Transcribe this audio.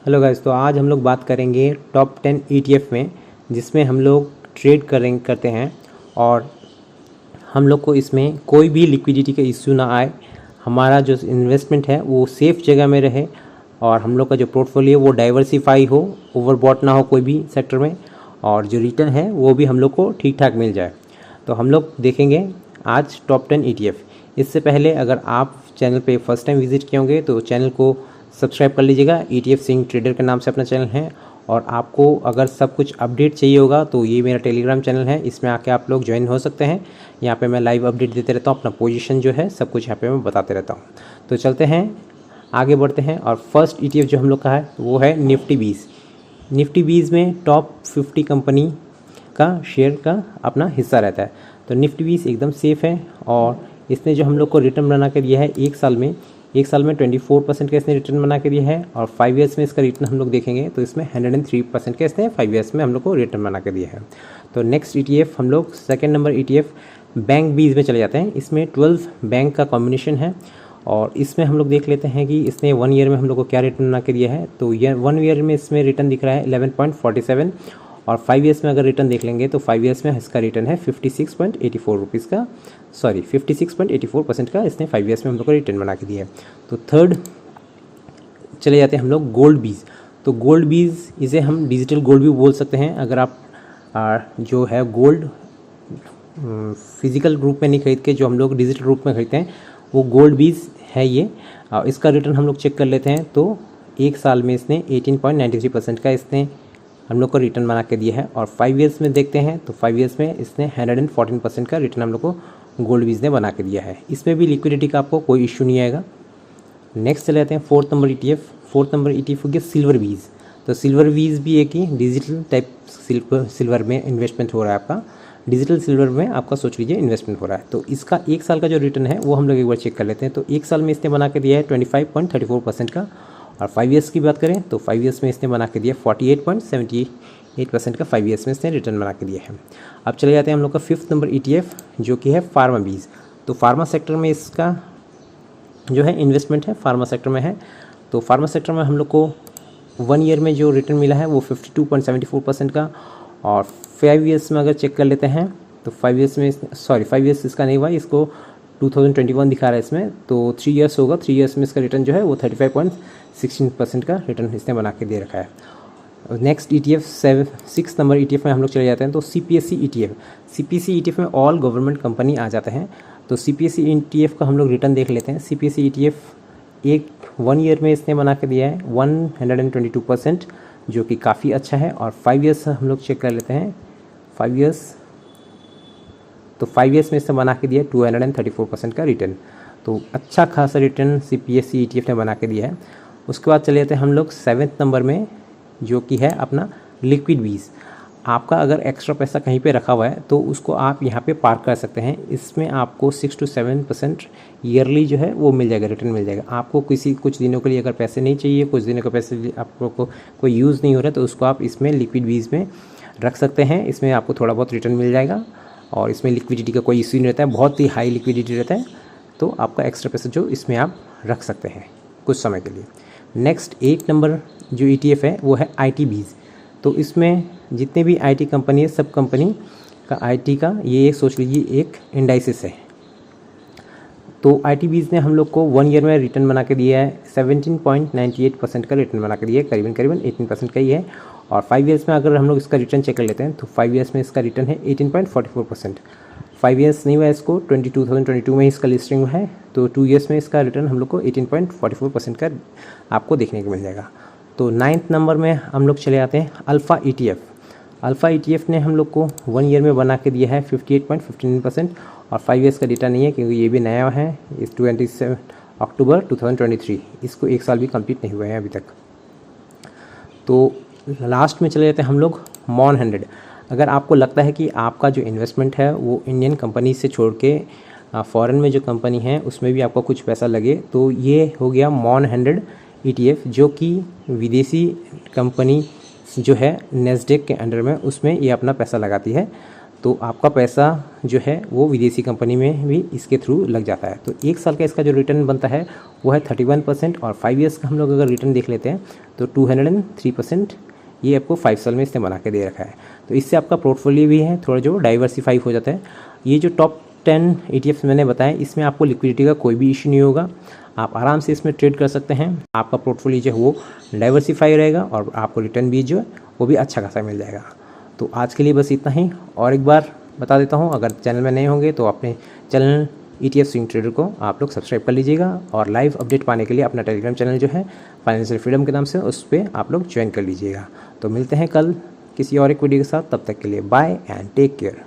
Hello guys, तो आज हम लोग बात करेंगे टॉप 10 ETF में, जिसमें हम लोग ट्रेड करते हैं और हम लोग को इसमें कोई भी लिक्विडिटी का इश्यू ना आए, हमारा जो इन्वेस्टमेंट है वो सेफ़ जगह में रहे और हम लोग का जो पोर्टफोलियो वो डाइवर्सिफाई हो, ओवरबॉट ना हो कोई भी सेक्टर में, और जो रिटर्न है वो भी हम लोग को ठीक ठाक मिल जाए। तो हम लोग देखेंगे आज टॉप 10 ETF। इससे पहले अगर आप चैनल पे फर्स्ट टाइम विजिट किए होंगे तो चैनल को सब्सक्राइब कर लीजिएगा। ETF सिंह ट्रेडर के नाम से अपना चैनल है, और आपको अगर सब कुछ अपडेट चाहिए होगा तो ये मेरा टेलीग्राम चैनल है, इसमें आके आप लोग ज्वाइन हो सकते हैं। यहाँ पे मैं लाइव अपडेट देते रहता हूँ, अपना पोजीशन जो है सब कुछ यहाँ पे मैं बताते रहता हूँ। तो चलते हैं आगे बढ़ते हैं, और फर्स्ट ETF जो हम लोग का है वो है निफ्टी 20। निफ्टी 20 में टॉप 50 कंपनी का शेयर का अपना हिस्सा रहता है। तो निफ्टी 20 एकदम सेफ़ है, और इसने जो हम लोग को रिटर्न बना के दिया है एक साल में 24% का इसने रिटर्न बना के दिया है, और 5 ईयर्स में इसका रिटर्न हम लोग देखेंगे तो इसमें 103% का इसने 5 ईयर्स में हम लोग को रिटर्न बना के दिया है। तो नेक्स्ट ETF हम लोग सेकेंड नंबर ETF बैंक 20 में चले जाते हैं। इसमें 12 बैंक का कॉम्बिनेशन है, और इसमें हम लोग देख लेते हैं कि इसने 1 ईयर में हम लोग को क्या रिटर्न बना के दिया है। तो ये 1 ईयर में इसमें रिटर्न दिख रहा है 11.47, और 5 ईयर्स में अगर रिटर्न देख लेंगे तो 5 ईयर्स में इसका रिटर्न है 56.84 रुपीज़ का, 56.84% का इसने 5 ईयर्स में हम लोग को रिटर्न बना के दिया है। तो थर्ड चले जाते हैं हम लोग गोल्ड 20। तो गोल्ड 20 इसे हम डिजिटल गोल्ड भी बोल सकते हैं। अगर आप जो है गोल्ड फिजिकल रूप में नहीं खरीद के जो हम लोग डिजिटल रूप में खरीदते हैं वो गोल्ड 20 है ये। इसका रिटर्न हम लोग चेक कर लेते हैं, तो एक साल में इसने 18.93% का इसने हम लोग को रिटर्न बना के दिया है, और 5 ईयर्स में देखते हैं तो 5 ईयर्स में इसने 114% का रिटर्न हम लोग को गोल्ड 20 ने बना के दिया है। इसमें भी लिक्विडिटी का आपको कोई इशू नहीं आएगा। नेक्स्ट चले जाते हैं फोर्थ नंबर ETF हो गया सिल्वर 20। तो सिल्वर 20 भी एक ही डिजिटल टाइप सिल्वर में इन्वेस्टमेंट हो रहा है आपका, डिजिटल सिल्वर में आपका सोच लीजिए इन्वेस्टमेंट हो रहा है। तो इसका एक साल का जो रिटर्न है वो हम लोग एक बार चेक कर लेते हैं। तो एक साल में इसने बना के दिया है 25.34% का, और 5 ईयर्स की बात करें तो 5 ईयर्स में इसने बना के दिया 48.78% का 5 ईयर्स में इसने रिटर्न बना के दिया है। अब चले जाते हैं हम लोग का फिफ्थ नंबर ETF जो कि है फार्मा 20। तो फार्मा सेक्टर में इसका जो है इन्वेस्टमेंट है फार्मा सेक्टर में है। तो फार्मा सेक्टर में हम लोग को 1 ईयर में जो रिटर्न मिला है वो 52.74% का, और 5 ईयर्स में अगर चेक कर लेते हैं तो 5 ईयर्स में 5 ईयर्स इसका नहीं हुआ, इसको 2021 दिखा रहा है इसमें, तो 3 ईयर्स होगा। 3 ईयर्स में इसका रिटर्न जो है वो 35.16% का रिटर्न इसने बना के दे रखा है। नेक्स्ट ETF 6 नंबर ETF में हम लोग चले जाते हैं। तो CPSE ETF में ऑल गवर्नमेंट कंपनी आ जाते हैं। तो CPSE ETF का हम लोग रिटर्न देख लेते हैं। CPSE ETF 1 ईयर में इसने बना के दिया है 122%, जो कि काफ़ी अच्छा है, और 5 ईयर्स हम लोग चेक कर लेते हैं। 5 ईयर्स में इसने बना के दिया 234% का रिटर्न। तो अच्छा खासा रिटर्न CPSE ETF ने बना के दिया है। उसके बाद चले जाते हैं हम लोग 7th नंबर में, जो कि है अपना लिक्विड 20। आपका अगर एक्स्ट्रा पैसा कहीं पे रखा हुआ है तो उसको आप यहाँ पे पार्क कर सकते हैं। इसमें आपको 6 to 7% ईयरली जो है वो मिल जाएगा, रिटर्न मिल जाएगा। आपको कुछ दिनों के लिए अगर पैसे नहीं चाहिए, कुछ दिनों के पैसे आपको कोई यूज़ नहीं हो रहा है, तो उसको आप इसमें लिक्विड 20 में रख सकते हैं। इसमें आपको थोड़ा बहुत रिटर्न मिल जाएगा, और इसमें लिक्विडिटी का कोई इशू नहीं रहता है, बहुत ही हाई लिक्विडिटी रहता है। तो आपका एक्स्ट्रा पैसा जो इसमें आप रख सकते हैं कुछ समय के लिए। नेक्स्ट 8 नंबर जो ETF है वो है IT 20। तो इसमें जितने भी IT कंपनी है, सब कंपनी का IT का ये सोच लीजिए एक इंडाइसिस है। तो IT 20 ने हम लोग को 1 ईयर में रिटर्न बना के दिया है 17.98% का रिटर्न बना के दिया है, करीबन 18% का ही है। और 5 ईयर्स में अगर हम लोग इसका रिटर्न चेक कर लेते हैं तो 5 ईयर्स में इसका रिटर्न है 18.44%। 5 ईयर्स नहीं हुआ इसको, 2022 में इसका लिस्टिंग है, तो 2 ईयर्स में इसका रिटर्न हम लोग को 18.44% का आपको देखने को मिल जाएगा। तो 9th नंबर में हम लोग चले आते हैं अल्फ़ा ETF ने हम लोग को 1 ईयर में बना के दिया है 58.59%, और 5 ईयर्स का डेटा नहीं है क्योंकि ये भी नया है, इस 27 अक्टूबर 2023, इसको एक साल भी कंप्लीट नहीं हुए हैं अभी तक। तो लास्ट में चले जाते हैं हम लोग मॉन 100। अगर आपको लगता है कि आपका जो इन्वेस्टमेंट है वो इंडियन कंपनी से छोड़ के फॉरेन में जो कंपनी है उसमें भी आपका कुछ पैसा लगे, तो ये हो गया मॉन 100 ETF, जो कि विदेशी कंपनी जो है नेस्डेक के अंडर में, उसमें ये अपना पैसा लगाती है। तो तो आपका पैसा जो है वो विदेशी कंपनी में भी इसके थ्रू लग जाता है। तो 1 साल का इसका जो रिटर्न बनता है वो है 31% और 5 ईयर्स का हम लोग अगर रिटर्न देख लेते हैं तो 203% ये आपको 5 साल में इसने बना के दे रखा है। तो इससे आपका पोर्टफोलियो भी है थोड़ा जो डाइवर्सिफाई हो जाता है। ये जो टॉप 10 ETFs मैंने बताया इसमें आपको लिक्विडिटी का कोई भी इशू नहीं होगा, आप आराम से इसमें ट्रेड कर सकते हैं। आपका पोर्टफोलियो जो है वो डाइवर्सिफाई रहेगा और आपको रिटर्न भी जो है वो भी अच्छा खासा मिल जाएगा। तो आज के लिए बस इतना ही। और एक बार बता देता हूँ, अगर चैनल में नए होंगे तो अपने चैनल ETF स्विंग ट्रेडर को आप लोग सब्सक्राइब कर लीजिएगा और लाइव अपडेट पाने के लिए अपना टेलीग्राम चैनल जो है फाइनेंशियल फ्रीडम के नाम से उस पर आप लोग ज्वाइन कर लीजिएगा। तो मिलते हैं कल किसी और एक वीडियो के साथ, तब तक के लिए बाय एंड टेक केयर।